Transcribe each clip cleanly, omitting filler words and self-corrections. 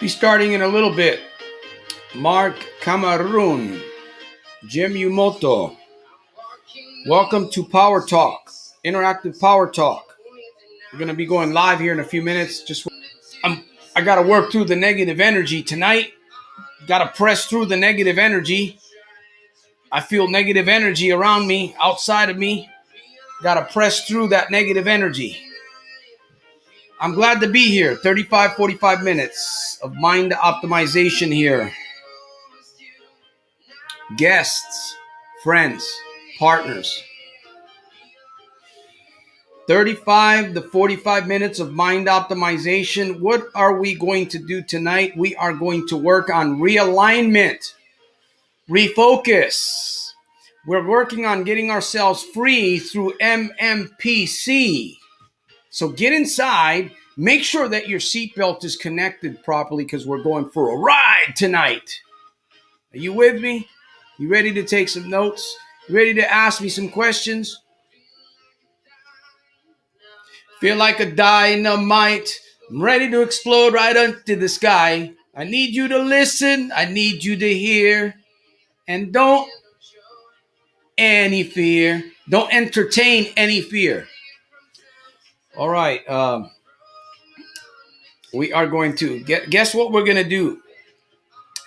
Be starting in a little bit. Mark Cameroon, Jim Yumoto. Welcome to Power Talk, Interactive Power Talk. We're going to be going live here in a few minutes. I got to work through the negative energy tonight. Got to press through the negative energy. I feel negative energy around me, outside of me. Got to press through that negative energy. I'm glad to be here. 45 minutes of mind optimization here. Guests, friends, partners. 35 to 45 minutes of mind optimization. What are we going to do tonight? We are going to work on realignment, refocus. We're working on getting ourselves free through MMPC. So get inside, make sure that your seatbelt is connected properly because we're going for a ride tonight. Are you with me? You ready to take some notes? You ready to ask me some questions? Feel like a dynamite. I'm ready to explode right into the sky. I need you to listen. I need you to hear. And don't any fear. Don't entertain any fear. All right. We are going to guess what we're going to do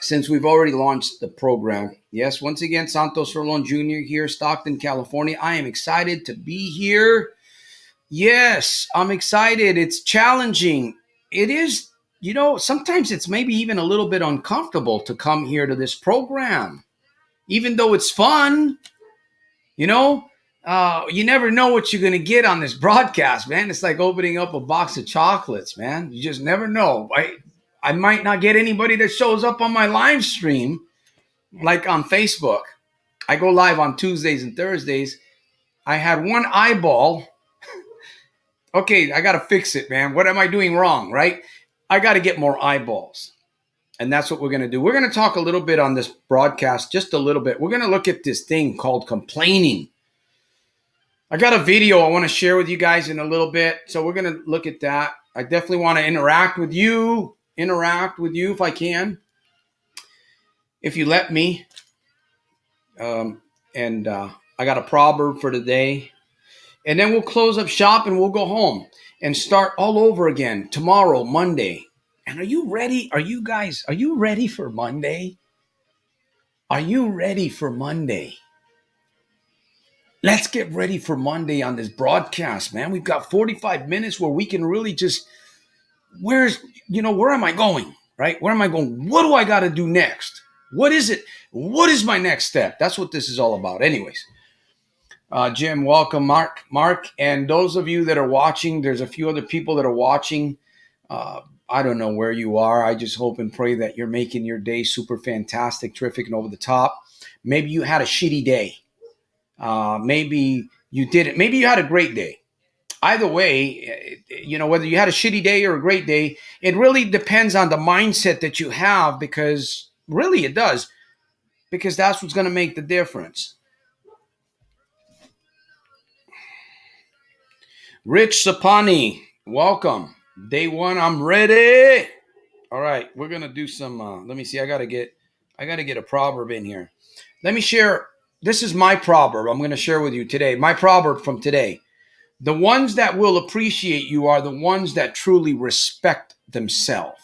since we've already launched the program. Yes, once again, Santos Jr. here, Stockton, California. I am excited to be here. Yes, I'm excited. It's challenging. It is, sometimes it's maybe even a little bit uncomfortable to come here to this program, even though it's fun. You never know what you're going to get on this broadcast, man. It's like opening up a box of chocolates, man. You just never know. I might not get anybody that shows up on my live stream, like on Facebook. I go live on Tuesdays and Thursdays. I had one eyeball. Okay, I got to fix it, man. What am I doing wrong, right? I got to get more eyeballs. And that's what we're going to do. We're going to talk a little bit on this broadcast, just a little bit. We're going to look at this thing called complaining. I got a video I want to share with you guys in a little bit. So we're going to look at that. I definitely want to interact with you if I can, if you let me. I got a proverb for today. And then we'll close up shop and we'll go home and start all over again tomorrow, Monday. And are you ready? Are you ready for Monday? Are you ready for Monday? Let's get ready for Monday on this broadcast, man. We've got 45 minutes where we can really just, where am I going, right? Where am I going? What do I got to do next? What is it? What is my next step? That's what this is all about. Anyways. Jim, welcome, Mark, and those of you that are watching, there's a few other people that are watching. I don't know where you are. I just hope and pray that you're making your day super fantastic, terrific, and over the top. Maybe you had a shitty day. Maybe you didn't. Maybe you had a great day. Either way, whether you had a shitty day or a great day, it really depends on the mindset that you have, because really it does, because that's what's going to make the difference. Rich Sapani, welcome. Day one, I'm ready. All right, we're gonna do some. Let me see. I gotta get a proverb in here. Let me share. This is my proverb. I'm gonna share with you today. My proverb from today: the ones that will appreciate you are the ones that truly respect themselves.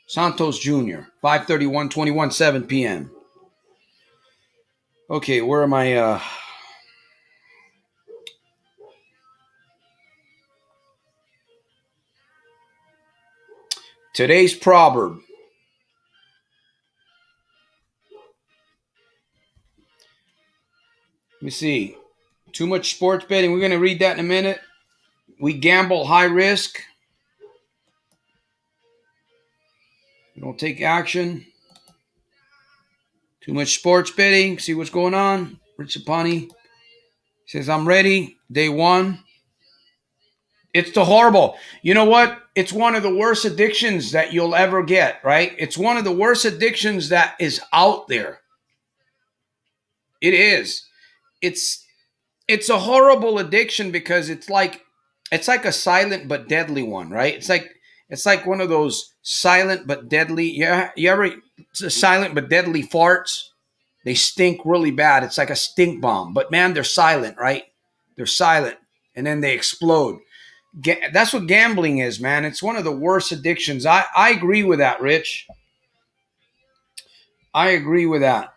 Santos Jr. 5/31/21, 7 p.m. Okay, where am I? Today's proverb. Let me see. Too much sports betting. We're going to read that in a minute. We gamble high risk. We don't take action. Too much sports betting. See what's going on. Rich Sapani says, I'm ready. Day one. It's the horrible. You know what? It's one of the worst addictions that you'll ever get, right? It's one of the worst addictions that is out there. It is. It's a horrible addiction because it's like a silent but deadly one, right? It's It's like one of those silent but deadly. Yeah, you ever silent but deadly farts? They stink really bad. It's like a stink bomb. But man, they're silent, right? They're silent, and then they explode. That's what gambling is, man. It's one of the worst addictions. I agree with that, Rich. I agree with that.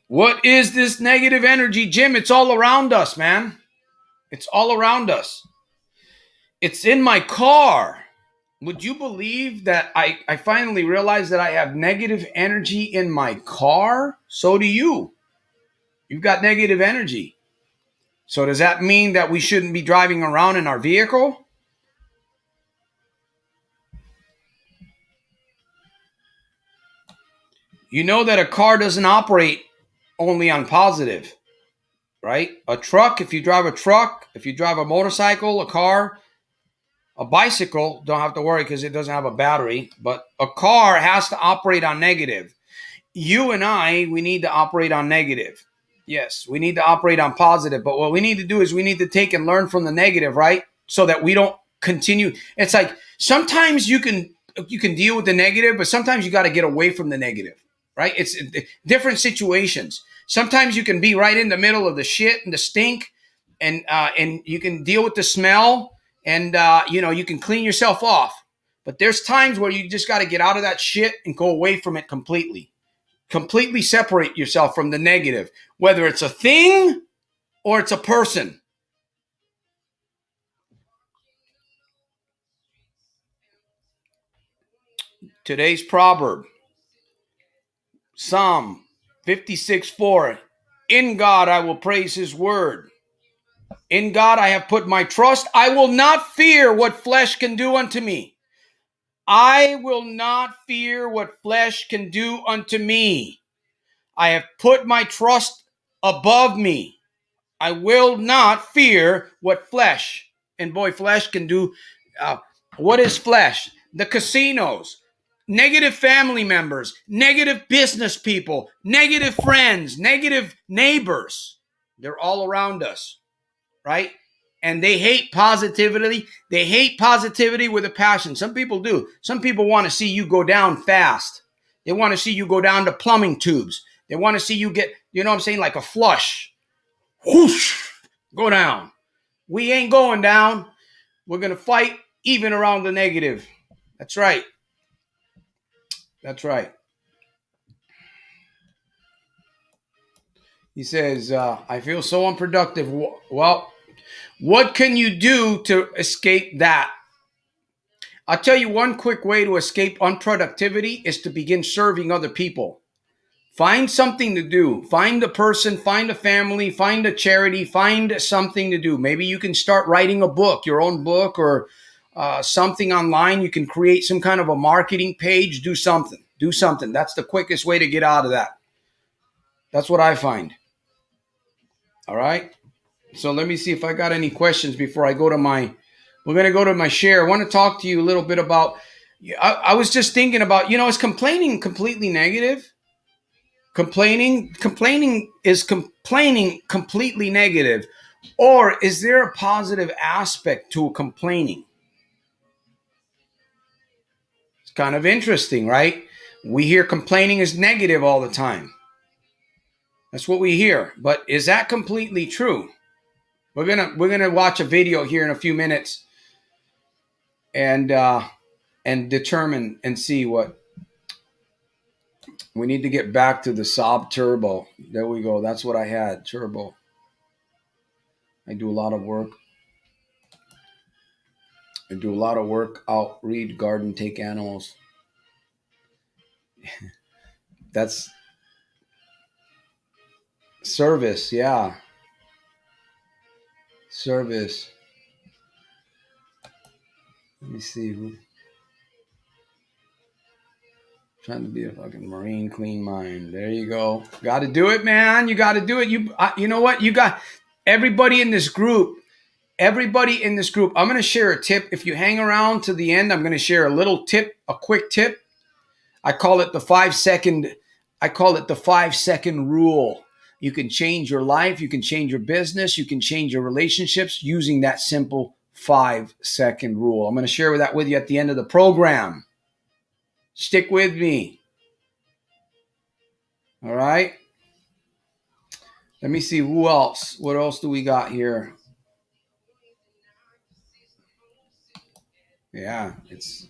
What is this negative energy, Jim? It's all around us, man. It's all around us. It's in my car. Would you believe that I finally realized that I have negative energy in my car? So do you. You've got negative energy. So does that mean that we shouldn't be driving around in our vehicle? You know that a car doesn't operate only on positive, right? A truck, if you drive a truck, if you drive a motorcycle, a car, a bicycle, don't have to worry because it doesn't have a battery, but a car has to operate on negative. You and I, we need to operate on negative. Yes, we need to operate on positive, but what we need to do is we need to take and learn from the negative, right? So that we don't continue. It's like sometimes you can deal with the negative, but sometimes you got to get away from the negative, right? It's different situations. Sometimes you can be right in the middle of the shit and the stink, and you can deal with the smell, and you can clean yourself off. But there's times where you just got to get out of that shit and go away from it completely. Completely separate yourself from the negative, whether it's a thing or it's a person. Today's proverb, Psalm 56:4. In God I will praise his word. In God I have put my trust. I will not fear what flesh can do unto me. I will not fear what flesh can do unto me. I have put my trust above me. I will not fear what flesh, and boy, flesh can do. Uh, what is flesh? The casinos, negative family members, negative business people, negative friends, negative neighbors. They're all around us, right? And they hate positivity. They hate positivity with a passion. Some people do. Some people want to see you go down fast. They want to see you go down to plumbing tubes. They want to see you get, you know what I'm saying, like a flush. Whoosh, go down. We ain't going down. We're going to fight even around the negative. That's right. That's right. He says, I feel so unproductive. Well, what can you do to escape that? I'll tell you one quick way to escape unproductivity is to begin serving other people. Find something to do. Find a person, find a family, find a charity, find something to do. Maybe you can start writing a book, your own book, or something online. You can create some kind of a marketing page. Do something. Do something. That's the quickest way to get out of that. That's what I find. All right. So let me see if I got any questions before I go to my. We're going to go to my share. I want to talk to you a little bit about. I was just thinking about, is complaining completely negative? Complaining is complaining completely negative, or is there a positive aspect to complaining? It's kind of interesting, right? We hear complaining is negative all the time. That's what we hear. But is that completely true? We're gonna watch a video here in a few minutes and determine and see what we need to get back to the Saab Turbo. There we go. That's what I had. Turbo. I do a lot of work. I do a lot of work out, read, garden, take animals. That's service, yeah. Service. Let me see. Trying to be a fucking Marine clean mind. There you go. Got to do it, man. You got to do it. You know what? You got everybody in this group. Everybody in this group. I'm going to share a tip. If you hang around to the end, I'm going to share a little tip, a quick tip. I call it the 5-second. I call it the 5-second rule. You can change your life. You can change your business. You can change your relationships using that simple 5-second rule. I'm going to share that with you at the end of the program. Stick with me. All right. Let me see who else. What else do we got here? Yeah, it's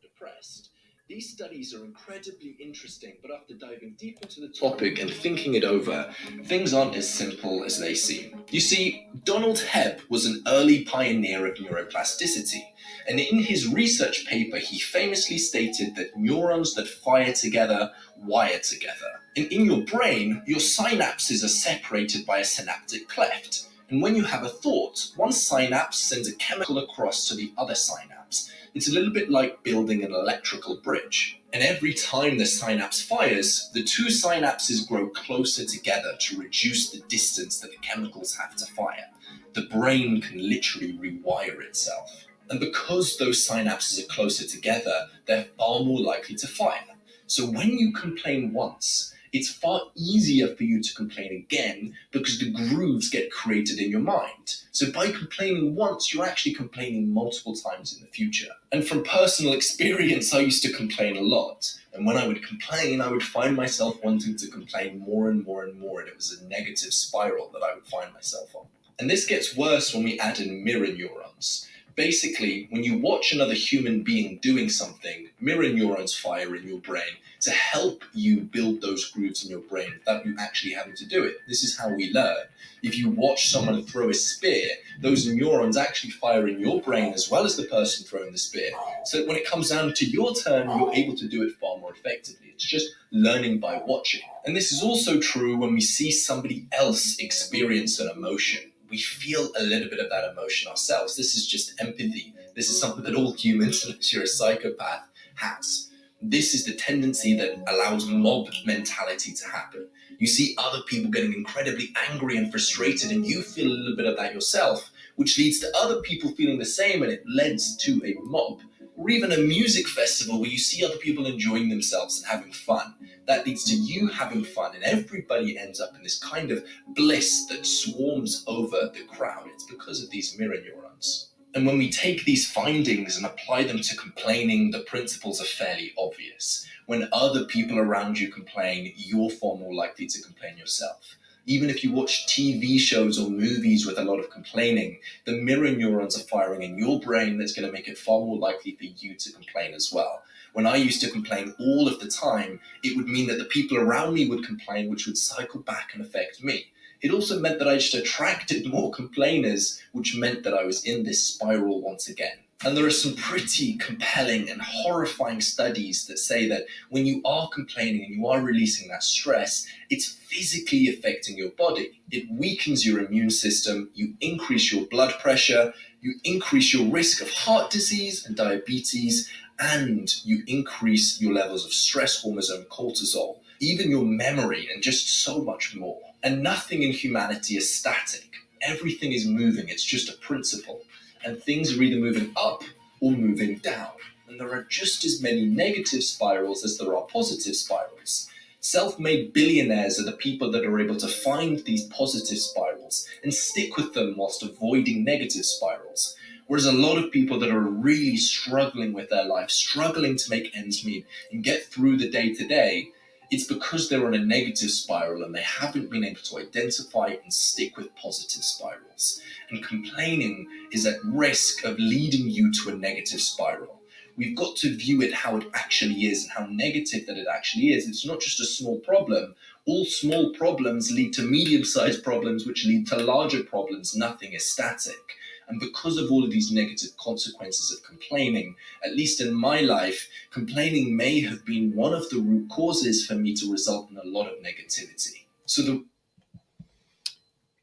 depressed. These studies are incredibly interesting, but after diving deep into the topic and thinking it over, things aren't as simple as they seem. You see, Donald Hebb was an early pioneer of neuroplasticity, and in his research paper, he famously stated that neurons that fire together wire together. And in your brain, your synapses are separated by a synaptic cleft. And when you have a thought, one synapse sends a chemical across to the other synapse. It's a little bit like building an electrical bridge. And every time the synapse fires, the two synapses grow closer together to reduce the distance that the chemicals have to fire. The brain can literally rewire itself. And because those synapses are closer together, they're far more likely to fire. So when you complain once, it's far easier for you to complain again because the grooves get created in your mind. So by complaining once, you're actually complaining multiple times in the future. And from personal experience, I used to complain a lot. And when I would complain, I would find myself wanting to complain more and more and more. And it was a negative spiral that I would find myself on. And this gets worse when we add in mirror neurons. Basically, when you watch another human being doing something, mirror neurons fire in your brain to help you build those grooves in your brain without you actually having to do it. This is how we learn. If you watch someone throw a spear, those neurons actually fire in your brain as well as the person throwing the spear. So that when it comes down to your turn, you're able to do it far more effectively. It's just learning by watching. And this is also true when we see somebody else experience an emotion. We feel a little bit of that emotion ourselves. This is just empathy. This is something that all humans, unless you're a psychopath, has. This is the tendency that allows mob mentality to happen. You see other people getting incredibly angry and frustrated, and you feel a little bit of that yourself, which leads to other people feeling the same, and it leads to a mob. Or even a music festival where you see other people enjoying themselves and having fun. That leads to you having fun, and everybody ends up in this kind of bliss that swarms over the crowd. It's because of these mirror neurons. And when we take these findings and apply them to complaining, the principles are fairly obvious. When other people around you complain, you're far more likely to complain yourself. Even if you watch TV shows or movies with a lot of complaining, the mirror neurons are firing in your brain that's going to make it far more likely for you to complain as well. When I used to complain all of the time, it would mean that the people around me would complain, which would cycle back and affect me. It also meant that I just attracted more complainers, which meant that I was in this spiral once again. And there are some pretty compelling and horrifying studies that say that when you are complaining and you are releasing that stress, it's physically affecting your body. It weakens your immune system, you increase your blood pressure, you increase your risk of heart disease and diabetes, and you increase your levels of stress hormone cortisol, even your memory, and just so much more. And nothing in humanity is static. Everything is moving. It's just a principle. And things are either moving up or moving down. And there are just as many negative spirals as there are positive spirals. Self-made billionaires are the people that are able to find these positive spirals and stick with them whilst avoiding negative spirals. Whereas a lot of people that are really struggling with their life, struggling to make ends meet and get through the day to day, it's because they're on a negative spiral and they haven't been able to identify and stick with positive spirals. And complaining is at risk of leading you to a negative spiral. We've got to view it how it actually is and how negative that it actually is. It's not just a small problem. All small problems lead to medium-sized problems, which lead to larger problems. Nothing is static. And because of all of these negative consequences of complaining, at least in my life, complaining may have been one of the root causes for me to result in a lot of negativity. So the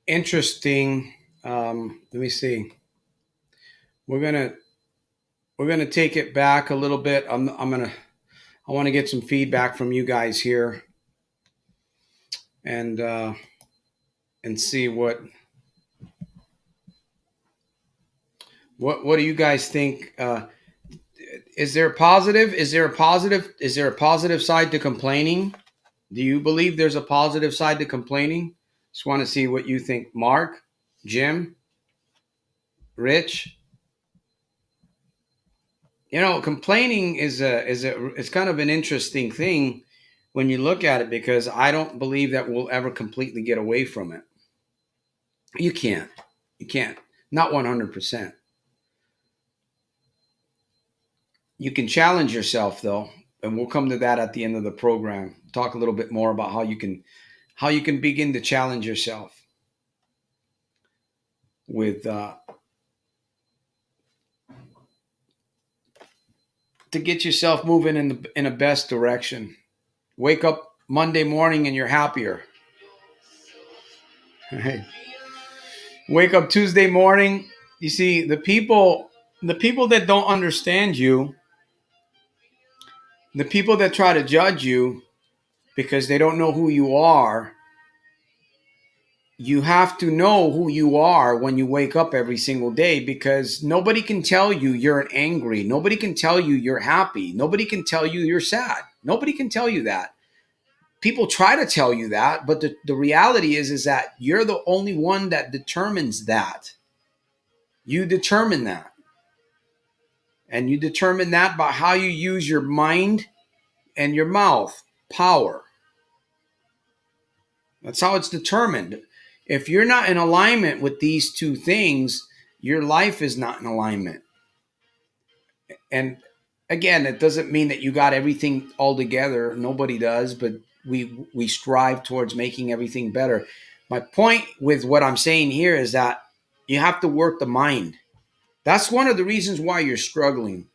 interesting. Let me see. We're gonna we're gonna take it back a little bit. I want to get some feedback from you guys here, and see what do you guys think? Is there a positive? Is there a positive? Is there a positive side to complaining? Do you believe there's a positive side to complaining? Just want to see what you think, Mark, Jim, Rich. Complaining is it's kind of an interesting thing when you look at it, because I don't believe that we'll ever completely get away from it. You can't. You can't. Not 100%. You can challenge yourself though, and we'll come to that at the end of the program. Talk a little bit more about how you can begin to challenge yourself with to get yourself moving in a best direction. Wake up Monday morning and you're happier. Hey. Wake up Tuesday morning. You see, the people that don't understand you, the people that try to judge you because they don't know who you are, you have to know who you are when you wake up every single day, because nobody can tell you you're angry. Nobody can tell you you're happy. Nobody can tell you you're sad. Nobody can tell you that. People try to tell you that, but the reality is that you're the only one that determines that. You determine that. And you determine that by how you use your mind and your mouth. Power. That's how it's determined. If you're not in alignment with these two things, your life is not in alignment. And again, it doesn't mean that you got everything all together. Nobody does, but we strive towards making everything better. My point with what I'm saying here is that you have to work the mind. That's one of the reasons why you're struggling.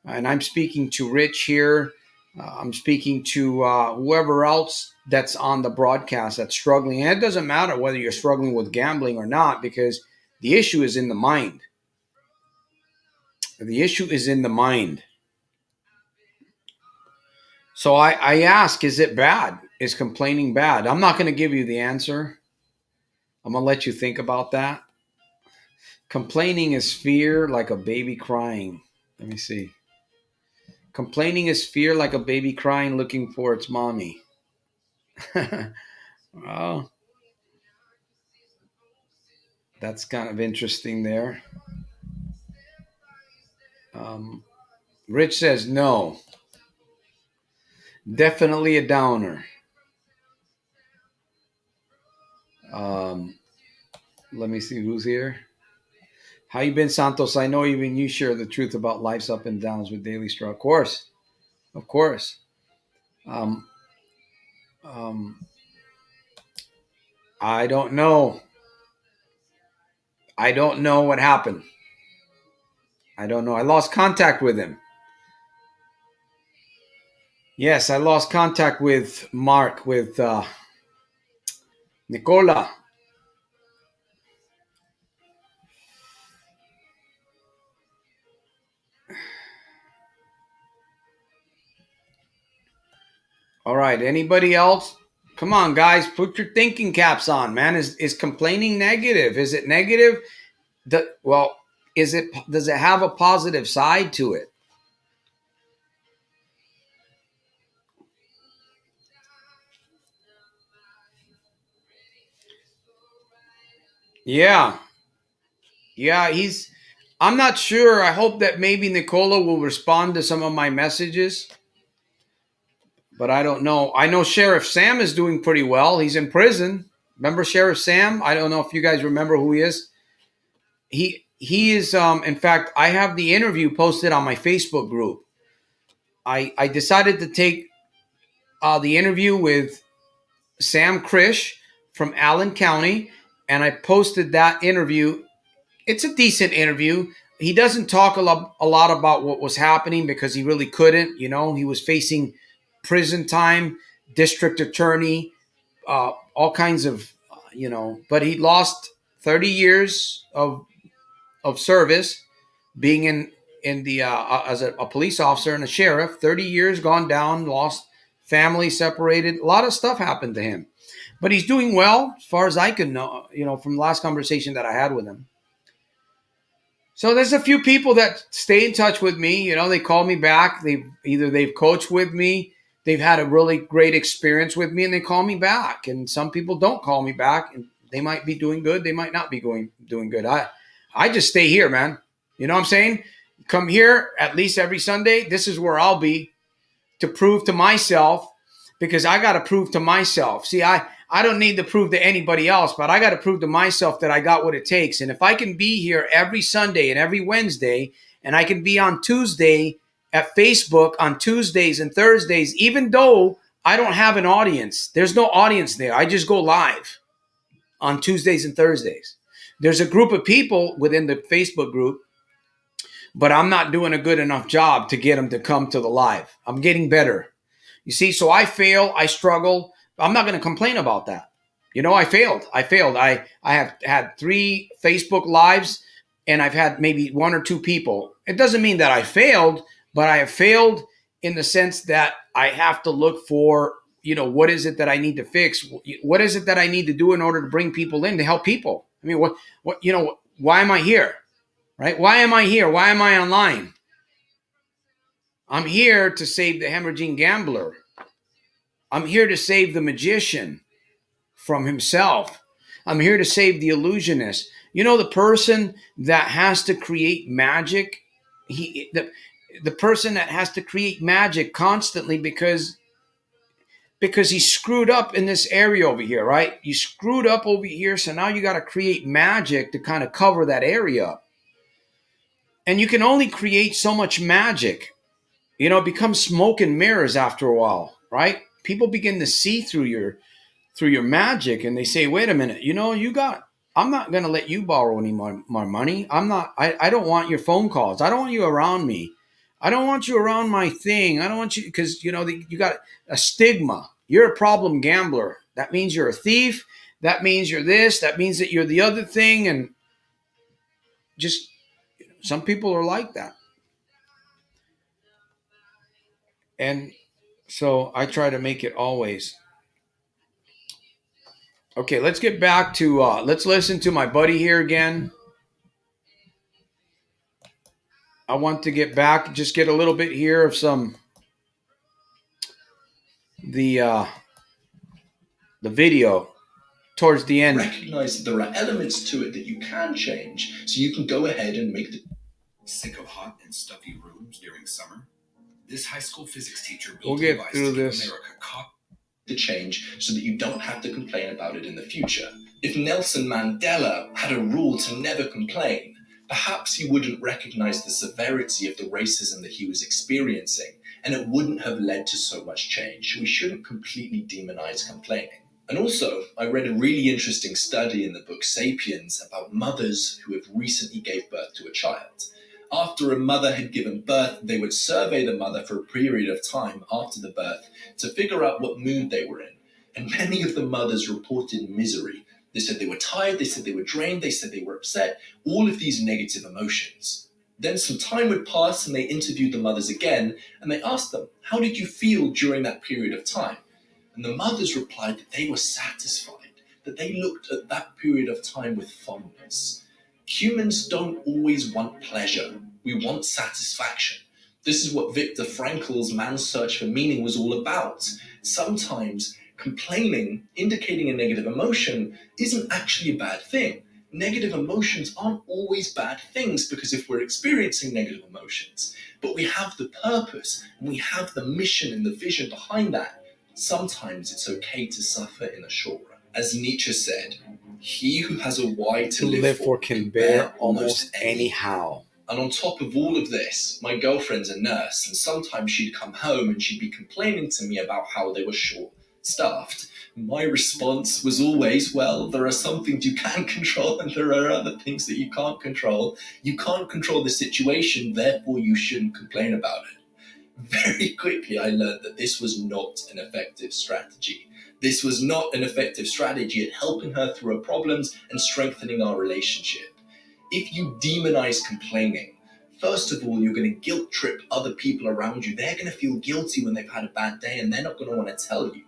And I'm speaking to Rich here. I'm speaking to whoever else that's on the broadcast that's struggling. And it doesn't matter whether you're struggling with gambling or not, because the issue is in the mind. The issue is in the mind. So I ask, is it bad? Is complaining bad? I'm not going to give you the answer. I'm going to let you think about that. Complaining is fear like a baby crying. Let me see. Complaining is fear like a baby crying looking for its mommy. Well, that's kind of interesting there. Um, Rich says no. Definitely a downer. Um, Let me see who's here. How you been, Santos? I know even you share the truth about life's up and downs with Daily Straw. Of course. Of course. Um, um, I don't know. I don't know what happened. I don't know. I lost contact with him. Yes, I lost contact with Mark, with Nicola. All right. Anybody else? Come on, guys. Put your thinking caps on, man. Is complaining negative? Is it negative? Well, is it? Does it have a positive side to it? Yeah. Yeah. I'm not sure. I hope that maybe Nicola will respond to some of my messages, but I don't know. I know Sheriff Sam is doing pretty well. He's in prison. Remember Sheriff Sam? I don't know if you guys remember who he is. He is. In fact, I have the interview posted on my Facebook group. I decided to take the interview with Sam Krish from Allen County, and I posted that interview. It's a decent interview. He doesn't talk a lot about what was happening because he really couldn't. He was facing prison time, district attorney, all kinds of, but he lost 30 years of service being in in the as a police officer and a sheriff. 30 years gone down, lost family, separated. A lot of stuff happened to him, but he's doing well as far as I can know. From the last conversation that I had with him. So there's a few people that stay in touch with me. They call me back. They've coached with me. They've had a really great experience with me, and they call me back. And some people don't call me back, and they might be doing good. They might not be doing good. I just stay here, man. You know what I'm saying? Come here at least every Sunday. This is where I'll be to prove to myself, because I got to prove to myself. See, I don't need to prove to anybody else, but I got to prove to myself that I got what it takes. And if I can be here every Sunday and every Wednesday, and I can be on Tuesday at Facebook on Tuesdays and Thursdays, even though I don't have an audience, there's no audience there. I just go live on Tuesdays and Thursdays. There's a group of people within the Facebook group, but I'm not doing a good enough job to get them to come to the live. I'm getting better. You see, so I fail, I struggle. I'm not going to complain about that. I failed. I have had 3 Facebook lives, and I've had maybe 1 or 2 people. It doesn't mean that I failed, but I have failed in the sense that I have to look for, what is it that I need to fix? What is it that I need to do in order to bring people in to help people? I mean, why am I here? Right? Why am I here? Why am I online? I'm here to save the hemorrhaging gambler. I'm here to save the magician from himself. I'm here to save the illusionist. The person that has to create magic, the person that has to create magic constantly because he screwed up in this area over here, right? You screwed up over here, so now you got to create magic to kind of cover that area up. And you can only create so much magic. It becomes smoke and mirrors after a while, right? People begin to see through your magic, and they say, wait a minute, I'm not going to let you borrow any more money. I don't want your phone calls. I don't want you around me. I don't want you around my thing. I don't want you, because, you got a stigma. You're a problem gambler. That means you're a thief. That means you're this. That means that you're the other thing. And just some people are like that. And so I try to make it always. Okay, let's get back to, let's listen to my buddy here again. I want to get back, just get a little bit here of the uh, the video towards the end. Recognize that there are elements to it that you can change, so you can go ahead and make the... Sick of hot and stuffy rooms during summer? This high school physics teacher built We'll get through this. America the change so that you don't have to complain about it in the future. If Nelson Mandela had a rule to never complain, perhaps he wouldn't recognize the severity of the racism that he was experiencing, and it wouldn't have led to so much change. We shouldn't completely demonize complaining. And also, I read a really interesting study in the book Sapiens about mothers who have recently gave birth to a child. After a mother had given birth, they would survey the mother for a period of time after the birth to figure out what mood they were in. And many of the mothers reported misery. They said they were tired, they said they were drained, they said they were upset, all of these negative emotions. Then some time would pass and they interviewed the mothers again, and they asked them, how did you feel during that period of time? And the mothers replied that they were satisfied, that they looked at that period of time with fondness. Humans don't always want pleasure. We want satisfaction. This is what Viktor Frankl's Man's Search for Meaning was all about. Sometimes complaining, indicating a negative emotion, isn't actually a bad thing. Negative emotions aren't always bad things, because if we're experiencing negative emotions, but we have the purpose and we have the mission and the vision behind that, sometimes it's okay to suffer in the short run. As Nietzsche said, he who has a why to live for can bear almost anyhow. And on top of all of this, my girlfriend's a nurse, and sometimes she'd come home and she'd be complaining to me about how they were short-staffed. My response was always, well, there are some things you can control and there are other things that you can't control. You can't control the situation, therefore you shouldn't complain about it. Very quickly, I learned that this was not an effective strategy. This was not an effective strategy at helping her through her problems and strengthening our relationship. If you demonize complaining, First of all, you're going to guilt trip other people around you. They're going to feel guilty when they've had a bad day and they're not going to want to tell you.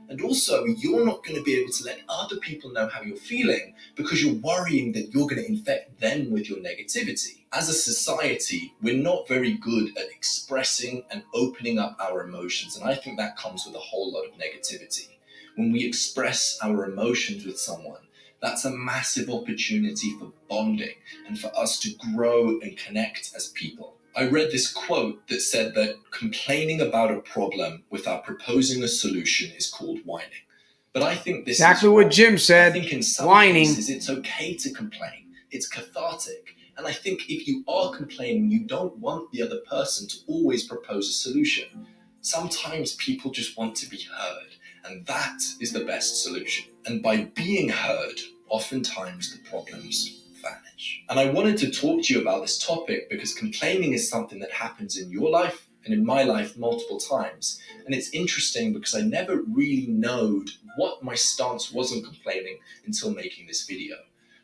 And also, you're not going to be able to let other people know how you're feeling because you're worrying that you're going to infect them with your negativity. As a society, we're not very good at expressing and opening up our emotions. And I think that comes with a whole lot of negativity. When we express our emotions with someone, that's a massive opportunity for bonding and for us to grow and connect as people. I read this quote that said that complaining about a problem without proposing a solution is called whining. But I think this Exactly is what wrong. Jim said. I think in some Whining. cases it's okay to complain. It's cathartic. And I think if you are complaining, you don't want the other person to always propose a solution. Sometimes people just want to be heard, and that is the best solution. And by being heard, oftentimes the problems vanish. And I wanted to talk to you about this topic because complaining is something that happens in your life and in my life multiple times. And it's interesting because I never really knowed what my stance was on complaining until making this video.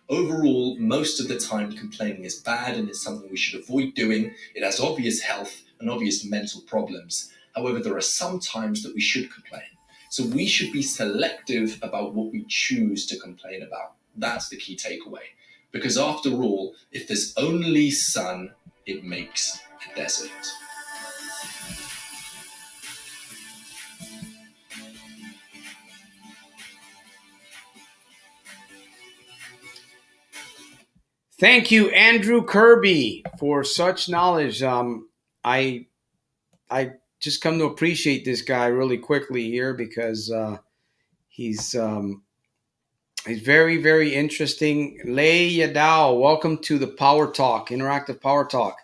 Overall, most of the time complaining is bad and it's something we should avoid doing. It has obvious health and obvious mental problems. However, there are some times that we should complain. So we should be selective about what we choose to complain about. That's the key takeaway. Because after all, if there's only sun, it makes a desert. Thank you, Andrew Kirby, for such knowledge. I I just come to appreciate this guy really quickly here because he's he's very, very interesting. Lei Yadao, welcome to the Power Talk, Interactive Power Talk.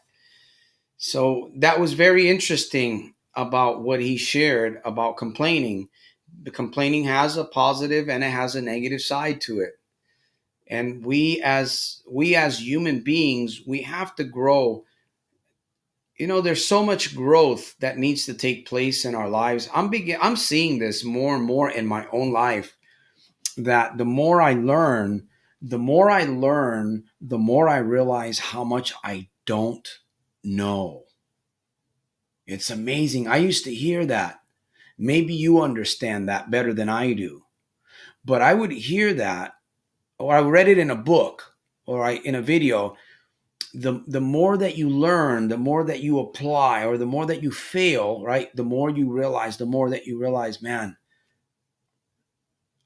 So that was very interesting about what he shared about complaining. The complaining has a positive and it has a negative side to it. And we as human beings, we have to grow. You know, there's so much growth that needs to take place in our lives. I'm seeing this more and more in my own life, that the more I realize how much I don't know. It's amazing. I used to hear that. Maybe you understand that better than I do. But I would hear that, or I read it in a book, in a video. The more that you learn, the more that you apply, or the more that you fail, right? The more that you realize, man,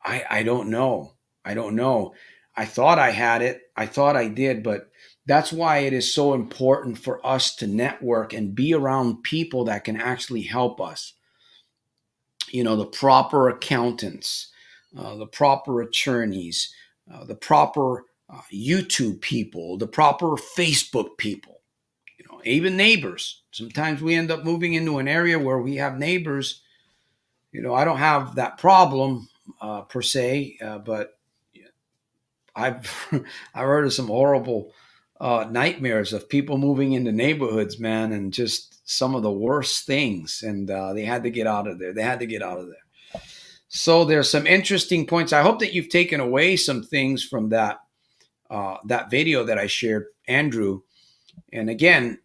I don't know. I don't know. I thought I had it. I thought I did, but that's why it is so important for us to network and be around people that can actually help us. You know, the proper accountants, the proper attorneys, the proper YouTube people, the proper Facebook people, you know, even neighbors. Sometimes we end up moving into an area where we have neighbors. You know, I don't have that problem per se, but I've I've heard of some horrible nightmares of people moving into neighborhoods, man, and just some of the worst things. And they had to get out of there. They had to get out of there. So there's some interesting points. I hope that you've taken away some things from that video that I shared, Andrew. And again,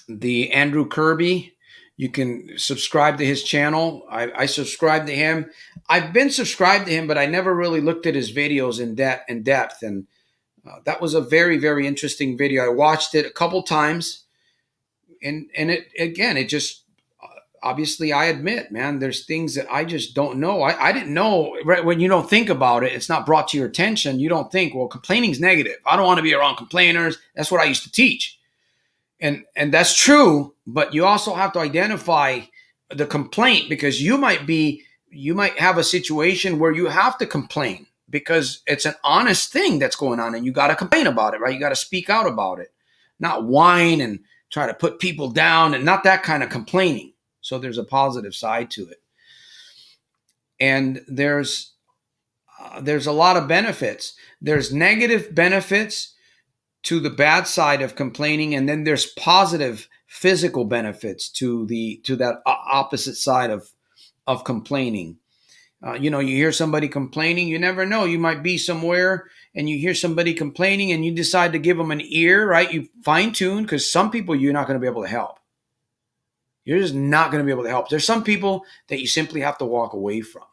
the Andrew Kirby. You can subscribe to his channel. I subscribe to him. I've been subscribed to him, but I never really looked at his videos in depth. And that was a very, very interesting video. I watched it a couple times, and it just obviously, I admit, man, there's things that I just don't know. I didn't know, right? When you don't think about it, it's not brought to your attention. You don't think, well, complaining is negative. I don't want to be around complainers. That's what I used to teach. And that's true, but you also have to identify the complaint, because you might have a situation where you have to complain because it's an honest thing that's going on and you got to complain about it, right? You got to speak out about it, not whine and try to put people down, and not that kind of complaining. So there's a positive side to it. And there's a lot of benefits. There's negative benefits to the bad side of complaining, and then there's positive physical benefits to that opposite side of complaining. You know, you hear somebody complaining, you never know. You might be somewhere and you hear somebody complaining and you decide to give them an ear, right? You fine tune, because some people you're not going to be able to help. You're just not going to be able to help. There's some people that you simply have to walk away from.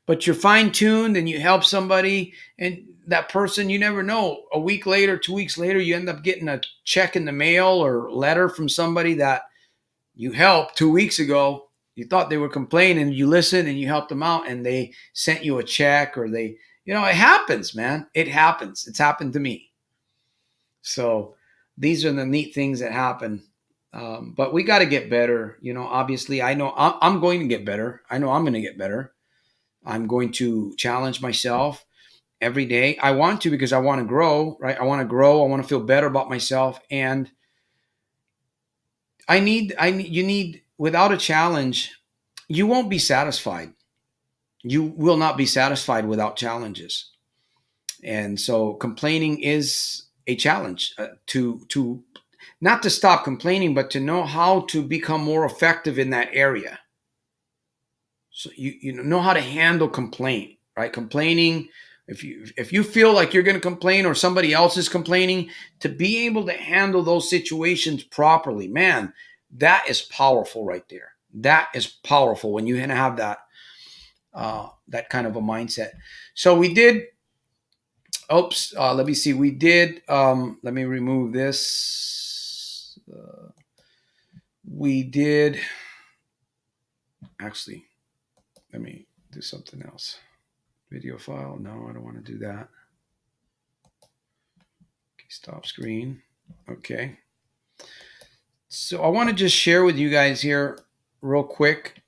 But you're fine tuned and you help somebody, and that person, you never know. A week later, 2 weeks later, you end up getting a check in the mail or letter from somebody that you helped 2 weeks ago. You thought they were complaining, you listened and you helped them out, and they sent you a check, or they, it happens, man. It happens. It's happened to me. So these are the neat things that happen. But we got to get better. Obviously, I know I'm going to get better. I know I'm going to get better. I'm going to challenge myself every day. I want to, because I want to grow, right? I want to grow. I want to feel better about myself. And you need, without a challenge, you won't be satisfied. You will not be satisfied without challenges. And so complaining is a challenge, to not to stop complaining, but to know how to become more effective in that area. So you know how to handle complaint, right? Complaining, if you feel like you're going to complain or somebody else is complaining, to be able to handle those situations properly, man, that is powerful right there. That is powerful when you have that kind of a mindset. So we did. Oops. Let me see. We did. Let me remove this. We did. Actually, let me do something else. Video file. No, I don't want to do that. Okay, stop screen. Okay. So I want to just share with you guys here real quick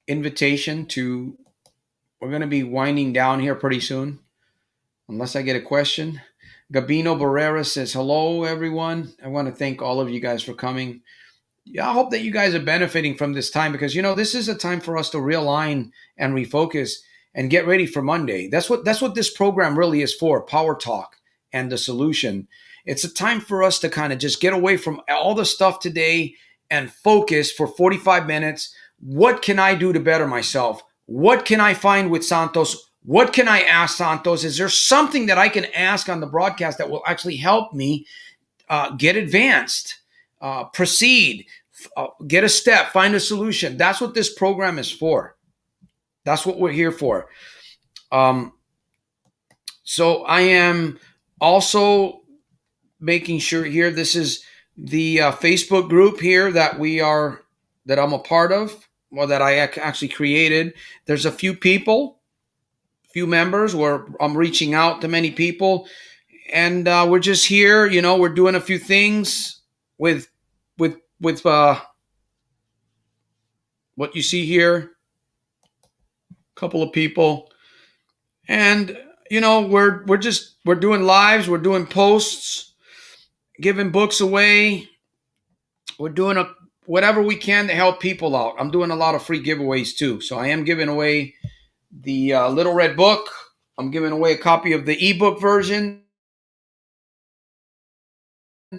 invitation to, we're going to be winding down here pretty soon, unless I get a question. Gabino Barrera says, hello, everyone. I want to thank all of you guys for coming. Yeah, I hope that you guys are benefiting from this time, because this is a time for us to realign and refocus and get ready for Monday. That's what this program really is for, Power Talk and the Solution. It's a time for us to kind of just get away from all the stuff today and focus for 45 minutes. What can I do to better myself? What can I find with Santos? What can I ask Santos? Is there something that I can ask on the broadcast that will actually help me get advanced, proceed, get a step, find a solution? That's what this program is for. That's what we're here for. So I am also making sure here, this is the Facebook group here that I'm a part of, or that I actually created. There's a few members where I'm reaching out to many people, and we're just here. We're doing a few things with what you see here, a couple of people, and we're doing lives, we're doing posts, giving books away. We're doing whatever we can to help people out. I'm doing a lot of free giveaways too. So I am giving away the Little Red Book. I'm giving away a copy of the ebook version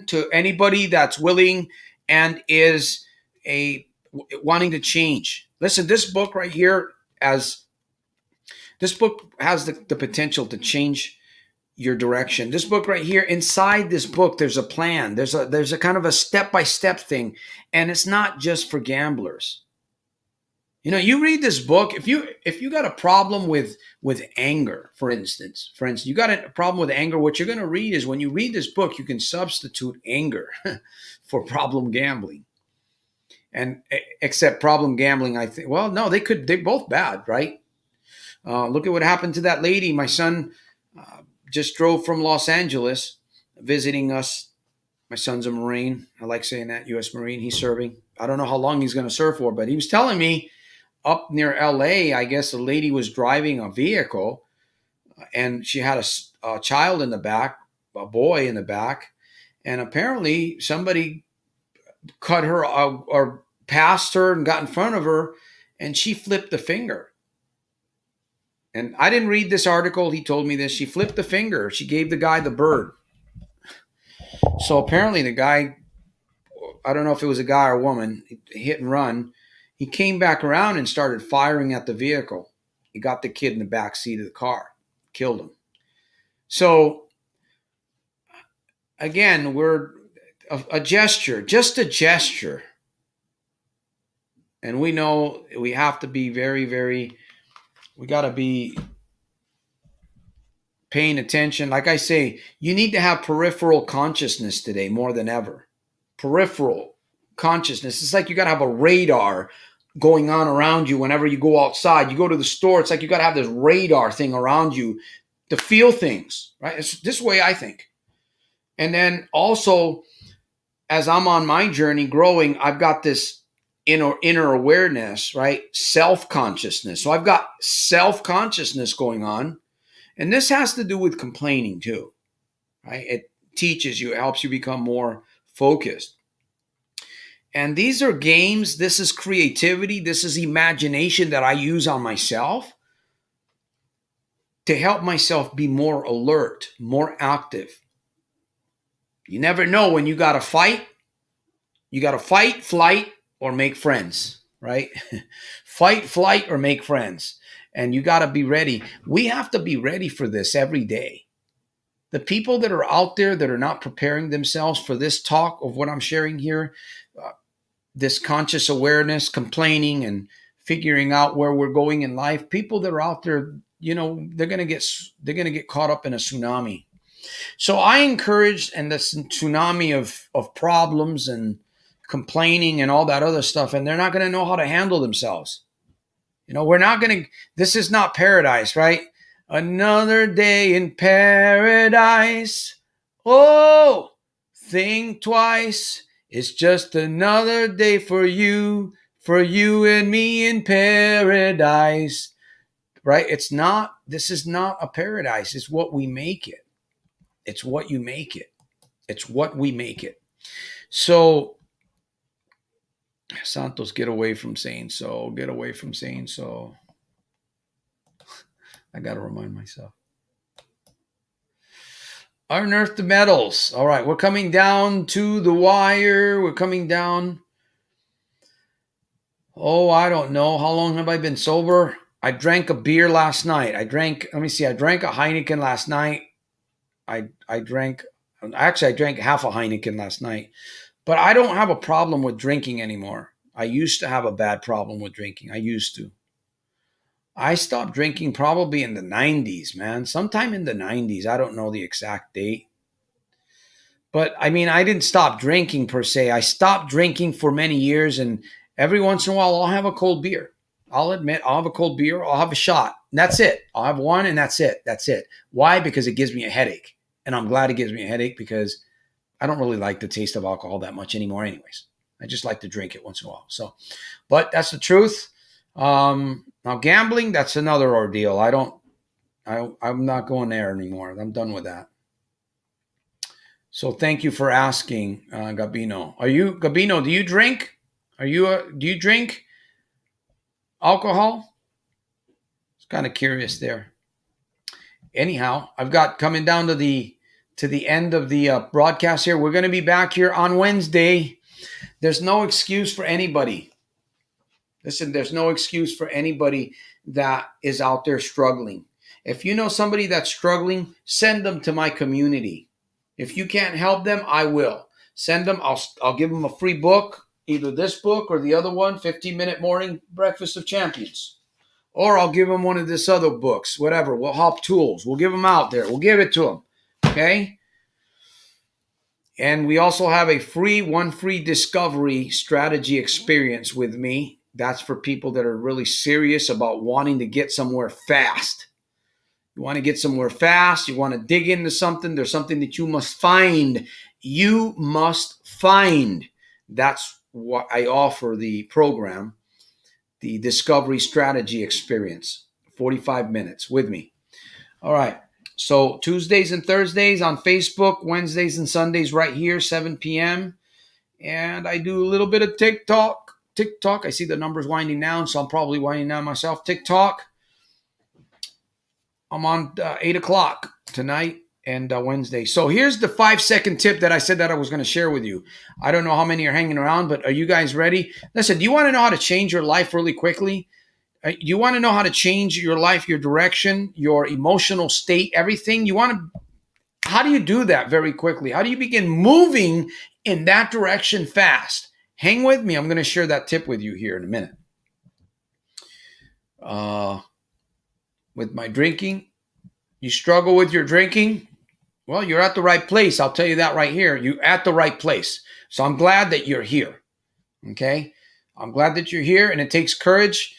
to anybody that's willing and is wanting to change. Listen, this book right here, this book has the potential to change your direction. This book right here, inside this book, there's a plan. There's a kind of a step-by-step thing, and it's not just for gamblers. You read this book, if you got a problem with anger, for instance, you got a problem with anger, what you're going to read is, when you read this book, you can substitute anger for problem gambling. And except problem gambling, I think, well, no, they're both bad, right? Look at what happened to that lady. My son just drove from Los Angeles visiting us. My son's a Marine. I like saying that, U.S. Marine. He's serving. I don't know how long he's going to serve for, but he was telling me up near L.A., I guess a lady was driving a vehicle, and she had a child in the back, a boy in the back, and apparently somebody cut her or passed her and got in front of her, and she flipped the finger. And I didn't read this article. He told me this. She flipped the finger. She gave the guy the bird. So apparently the guy, I don't know if it was a guy or a woman, hit and run. He came back around and started firing at the vehicle. He got the kid in the back seat of the car, Killed him. So again, we're a gesture, just a gesture. And we know we have to be very, very, we got to be paying attention. Like I say, you need to have peripheral consciousness today more than ever. Peripheral consciousness. It's like you got to have a radar going on around you whenever you go outside. You go to the store, it's like you got to have this radar thing around you to feel things, right? It's this way I think. And then also, as I'm on my journey growing, I've got this inner awareness, right? Self-consciousness. So I've got self-consciousness going on. And this has to do with complaining too, right? It teaches you, it helps you become more focused. And these are games, this is creativity, this is imagination that I use on myself to help myself be more alert, more active. You never know when you got to fight. You got to fight, flight, or make friends, right? Fight, flight, or make friends. And you got to be ready. We have to be ready for this every day. The people that are out there that are not preparing themselves for this talk of what I'm sharing here, this conscious awareness, complaining and figuring out where we're going in life, people that are out there, you know, they're going to get caught up in a tsunami. So I encourage, and this tsunami of problems and complaining and all that other stuff, and they're not going to know how to handle themselves. You know, we're not going to, this is not paradise, right? Another day in paradise. Oh, think twice. It's just another day for you and me in paradise, right? It's not, this is not a paradise. It's what we make it. It's what you make it. It's what we make it. So, Santos, get away from saying so. Get away from saying so. I got to remind myself. Unearth the metals. All right, we're coming down to the wire. We're coming down. Oh, I don't know. How long have I been sober? I drank a beer last night. I drank a Heineken last night. I drank half a Heineken last night. But I don't have a problem with drinking anymore. I used to have a bad problem with drinking. I used to. I stopped drinking probably in the 90s, man. Sometime in the 90s. I don't know the exact date. But I mean, I didn't stop drinking per se. I stopped drinking for many years, and every once in a while, I'll have a cold beer. I'll admit, I'll have a cold beer. I'll have a shot. And that's it. I'll have one, and that's it. That's it. Why? Because it gives me a headache. And I'm glad it gives me a headache because I don't really like the taste of alcohol that much anymore anyways. I just like to drink it once in a while. So, but that's the truth. Now gambling, that's another ordeal. I'm not going there anymore. I'm done with that. So thank you for asking, Gabino. Gabino, do you drink? Do you drink alcohol? It's kind of curious there. Anyhow, I've got coming down to the end of the broadcast here. We're going to be back here on Wednesday. There's no excuse for anybody. Listen, there's no excuse for anybody that is out there struggling. If you know somebody that's struggling, send them to my community. If you can't help them, I will. Send them. I'll give them a free book, either this book or the other one, 15-Minute Morning Breakfast of Champions. Or I'll give them one of this other books, whatever. We'll help tools. We'll give them out there. We'll give it to them. Okay? And we also have a free discovery strategy experience with me. That's for people that are really serious about wanting to get somewhere fast. You want to get somewhere fast. You want to dig into something. There's something that you must find. You must find. That's what I offer the program, the Discovery Strategy Experience, 45 minutes with me. All right. So Tuesdays and Thursdays on Facebook, Wednesdays and Sundays right here, 7 p.m. And I do a little bit of TikTok. I see the numbers winding down, so I'm probably winding down myself. TikTok. I'm on 8 o'clock tonight and Wednesday. So here's the 5-second tip that I said that I was going to share with you. I don't know how many are hanging around, but are you guys ready? Listen, do you want to know how to change your life really quickly? You want to know how to change your life, your direction, your emotional state, everything. How do you do that very quickly? How do you begin moving in that direction fast? Hang with me. I'm going to share that tip with you here in a minute. With my drinking, you struggle with your drinking? Well, you're at the right place. I'll tell you that right here. You're at the right place. So I'm glad that you're here. Okay? I'm glad that you're here, and it takes courage.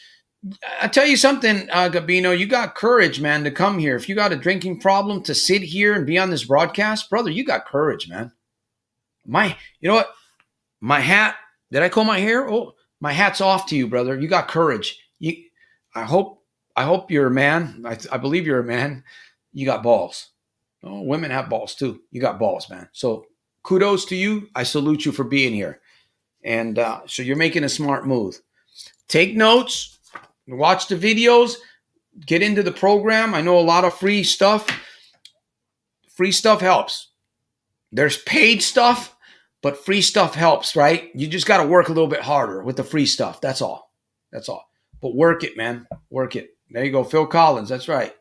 I tell you something, Gabino, you got courage, man, to come here. If you got a drinking problem, to sit here and be on this broadcast, brother, you got courage, man. You know what? My hat. Did I comb my hair? Oh, my hat's off to you, brother. You got courage. I hope you're a man. I believe you're a man. You got balls. Oh, women have balls too. You got balls, man. So kudos to you. I salute you for being here. And so you're making a smart move. Take notes. Watch the videos. Get into the program. I know a lot of free stuff. Free stuff helps. There's paid stuff, but free stuff helps, right? You just got to work a little bit harder with the free stuff. That's all. That's all. But work it, man. Work it. There you go. Phil Collins. That's right.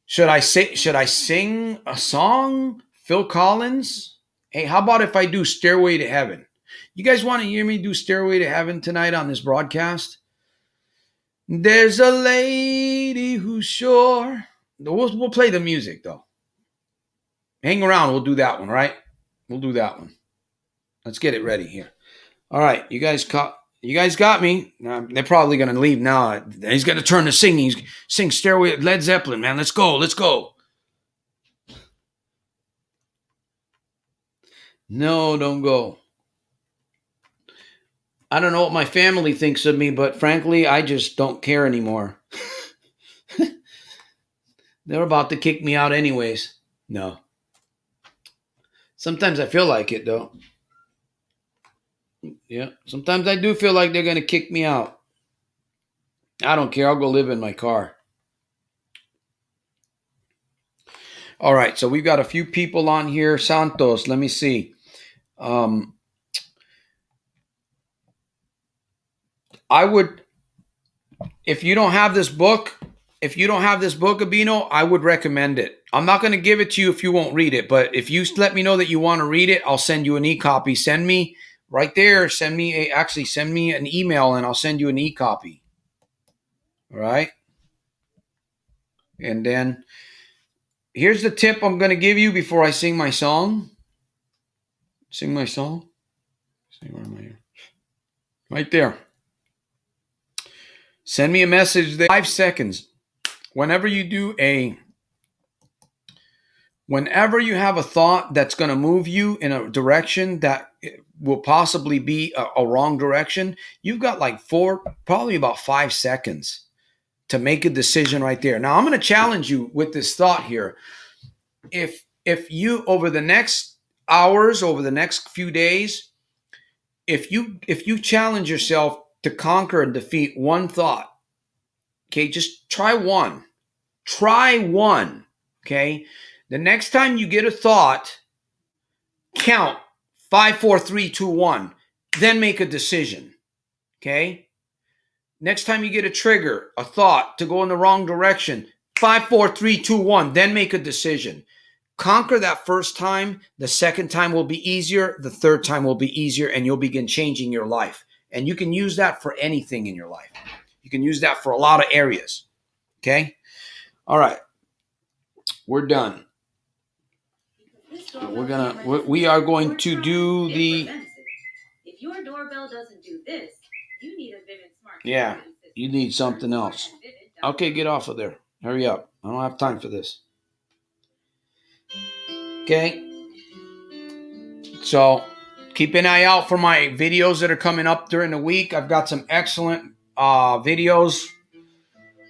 Should I sing a song? Phil Collins? Hey, how about if I do Stairway to Heaven? You guys want to hear me do Stairway to Heaven tonight on this broadcast? There's a lady who's sure. We'll play the music, though. Hang around. We'll do that one, right? We'll do that one. Let's get it ready here. All right. You guys got me. They're probably going to leave now. He's going to turn to singing. Sing Stairway, Led Zeppelin, man. Let's go. Let's go. No, don't go. I don't know what my family thinks of me, but frankly, I just don't care anymore. They're about to kick me out anyways. No. Sometimes I feel like it, though. Yeah. Sometimes I do feel like they're going to kick me out. I don't care. I'll go live in my car. All right. So we've got a few people on here. Santos, let me see. I would, if you don't have this book, Abino, I would recommend it. I'm not going to give it to you if you won't read it, but if you let me know that you want to read it, I'll send you an e-copy. Send me right there. Send me an email and I'll send you an e-copy. All right. And then here's the tip I'm going to give you before I sing my song. Sing my song. See, where am I here? Right there. Send me a message there. 5 seconds. Whenever you have a thought that's going to move you in a direction that will possibly be a wrong direction, you've got probably about 5 seconds to make a decision right there. Now, I'm going to challenge you with this thought here. If you, over the next hours, over the next few days, if you challenge yourself to conquer and defeat one thought, okay, just try one. Try one, okay? The next time you get a thought, count 5, 4, 3, 2, 1. Then make a decision, okay? Next time you get a trigger, a thought to go in the wrong direction, 5, 4, 3, 2, 1. Then make a decision. Conquer that first time. The second time will be easier. The third time will be easier, and you'll begin changing your life. And you can use that for anything in your life. You can use that for a lot of areas, okay? All right. We're done. We are going to do the. If your doorbell doesn't do this, you need a Vivint Smart. Yeah, you need something else. Okay, get off of there. Hurry up. I don't have time for this. Okay. So keep an eye out for my videos that are coming up during the week. I've got some excellent videos.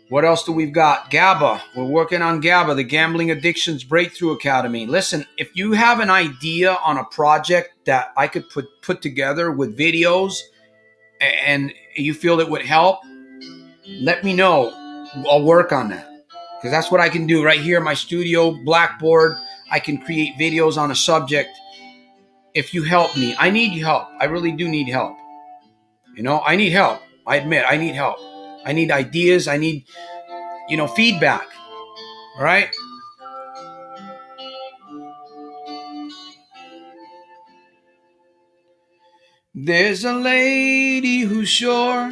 What else do we've got? GABA. We're working on GABA, the Gambling Addictions Breakthrough Academy. Listen, if you have an idea on a project that I could put together with videos and you feel it would help, let me know. I'll work on that. Because that's what I can do right here in my studio, Blackboard. I can create videos on a subject if you help me. I need help. I really do need help. I need help. I admit I need help. I need ideas. I need, feedback. All right. There's a lady who's sure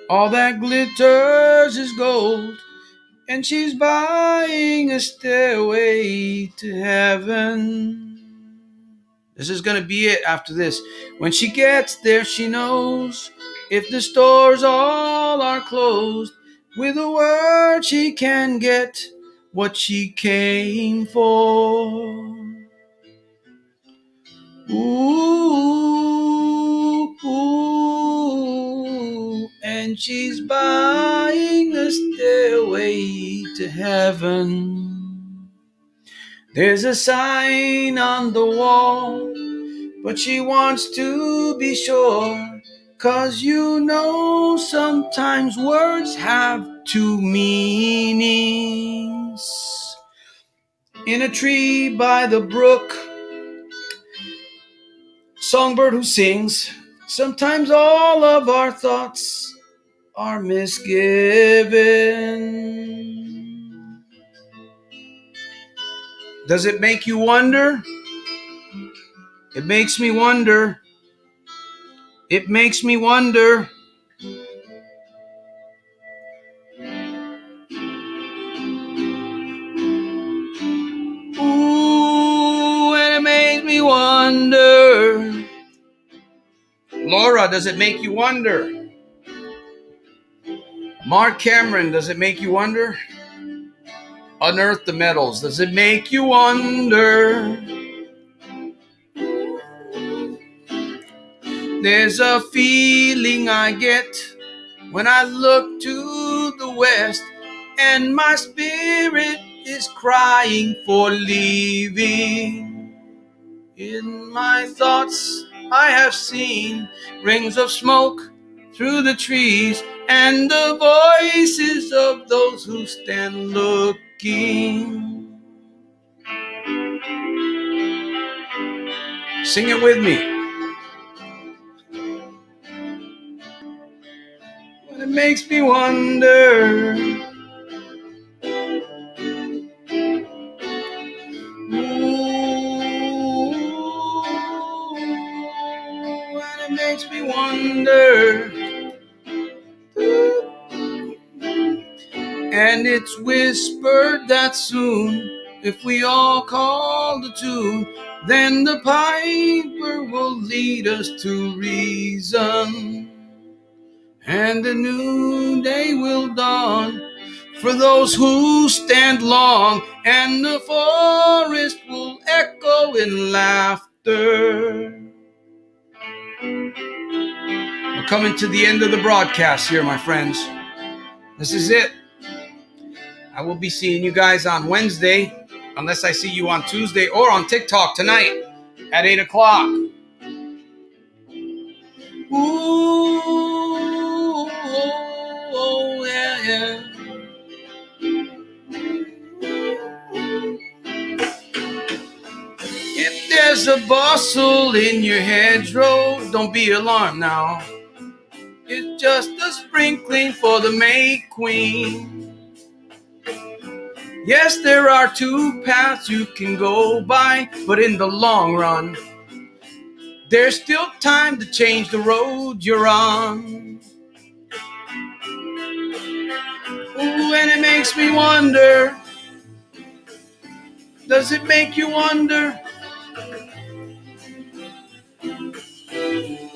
all that glitters is gold, and she's buying a stairway to heaven. This is going to be it after this. When she gets there, she knows if the stores all are closed, with a word she can get what she came for. Ooh, ooh, and she's buying a stairway to heaven. There's a sign on the wall, but she wants to be sure, 'cause sometimes words have two meanings. In a tree by the brook, songbird who sings, sometimes all of our thoughts are misgiven. Does it make you wonder? It makes me wonder. It makes me wonder. Ooh, and it makes me wonder. Laura, does it make you wonder? Mark Cameron, does it make you wonder? Unearth the Metals, does it make you wonder? There's a feeling I get when I look to the west, and my spirit is crying for leaving. In my thoughts I have seen rings of smoke through the trees, and the voices of those who stand looking. Sing it with me. Well, it makes me wonder. Ooh, and it makes me wonder. And it's whispered that soon, if we all call the tune, then the piper will lead us to reason, and a new day will dawn for those who stand long, and the forest will echo in laughter. We're coming to the end of the broadcast here, my friends. This is it. I will be seeing you guys on Wednesday, unless I see you on Tuesday or on TikTok tonight at 8 o'clock. Ooh, oh, yeah, yeah. If there's a bustle in your hedgerow, don't be alarmed now. It's just a sprinkling for the May Queen. Yes, there are two paths you can go by, but in the long run, there's still time to change the road you're on. Ooh, and it makes me wonder. Does it make you wonder?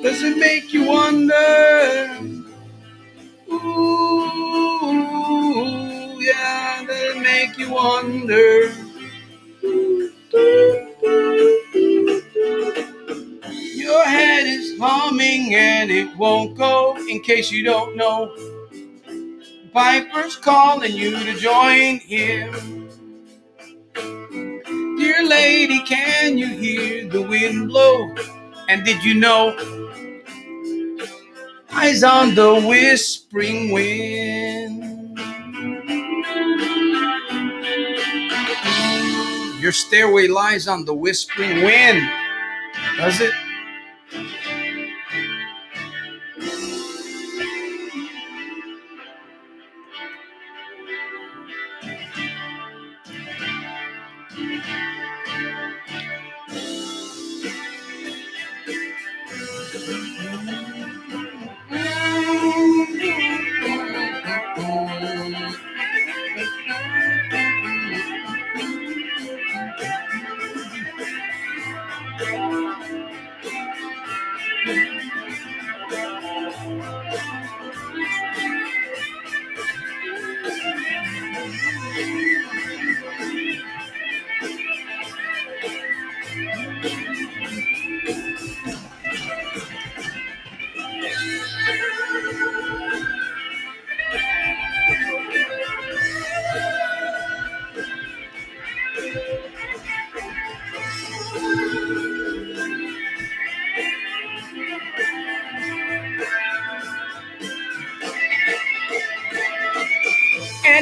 Does it make you wonder? Ooh, yeah, does it make you wonder? Your head is humming and it won't go. In case you don't know, Piper's calling you to join him. Dear lady, can you hear the wind blow? And did you know, eyes on the whispering wind? Your stairway lies on the whispering wind. Does it?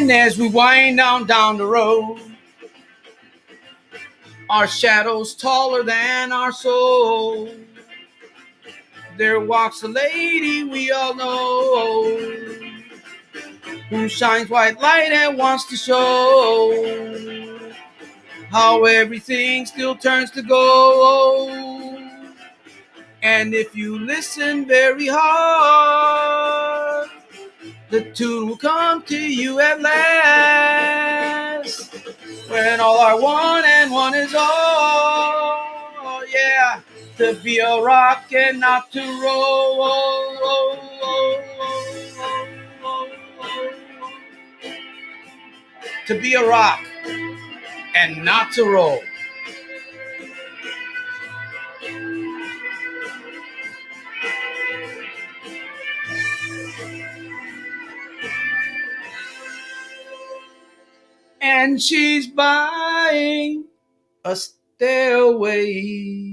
And as we wind down the road, our shadows taller than our soul. There walks a lady we all know, who shines white light and wants to show how everything still turns to gold. And if you listen very hard, the tune will come to you at last. When all I want and one is all, yeah, to be a rock and not to roll. To be a rock and not to roll. And she's buying a stairway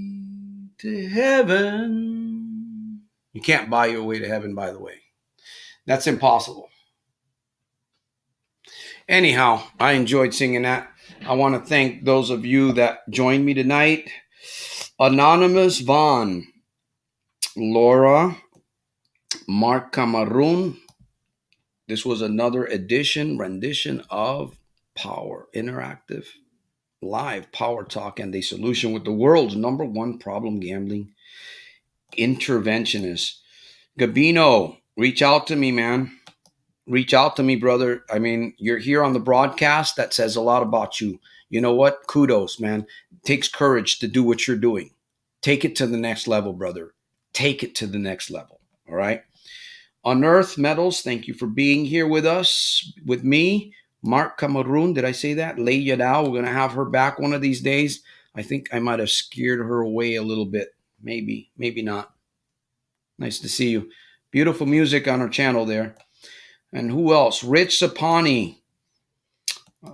to heaven. You can't buy your way to heaven, by the way. That's impossible. Anyhow, I enjoyed singing that. I want to thank those of you that joined me tonight. Anonymous Vaughn, Laura, Mark Cameroon. This was another rendition of Power Interactive Live Power Talk and the solution with the world's number one problem gambling interventionist. Gabino, reach out to me, man. Reach out to me, brother. I mean, you're here on the broadcast. That says a lot about you. You know what? Kudos, man. It takes courage to do what you're doing. Take it to the next level, brother. Take it to the next level. All right. Unearth Metals, thank you for being here with us, with me. Mark Cameroon, did I say that? Lay Yadao, we're going to have her back one of these days. I think I might have scared her away a little bit. Maybe, maybe not. Nice to see you. Beautiful music on our channel there. And who else? Rich Sapani.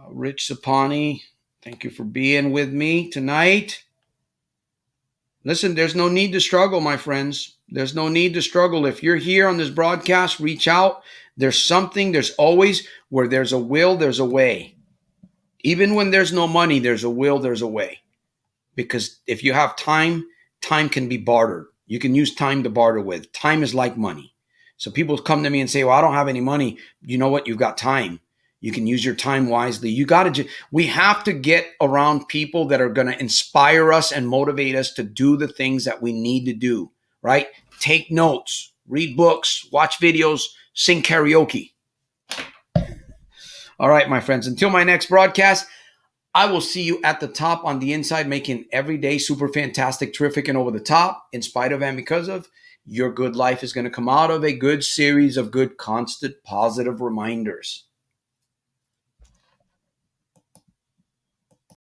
Rich Sapani, thank you for being with me tonight. Listen, there's no need to struggle, my friends. There's no need to struggle. If you're here on this broadcast, reach out. There's always, where there's a will, there's a way. Even when there's no money, there's a will, there's a way. Because if you have time, time can be bartered. You can use time to barter with. Time is like money. So people come to me and say, well, I don't have any money. You know what? You've got time. You can use your time wisely. We have to get around people that are going to inspire us and motivate us to do the things that we need to do, right? Take notes, read books, watch videos, sing karaoke. All right, my friends, until my next broadcast, I will see you at the top on the inside, making every day super fantastic, terrific, and over the top, in spite of and because of. Your good life is going to come out of a good series of good, constant, positive reminders.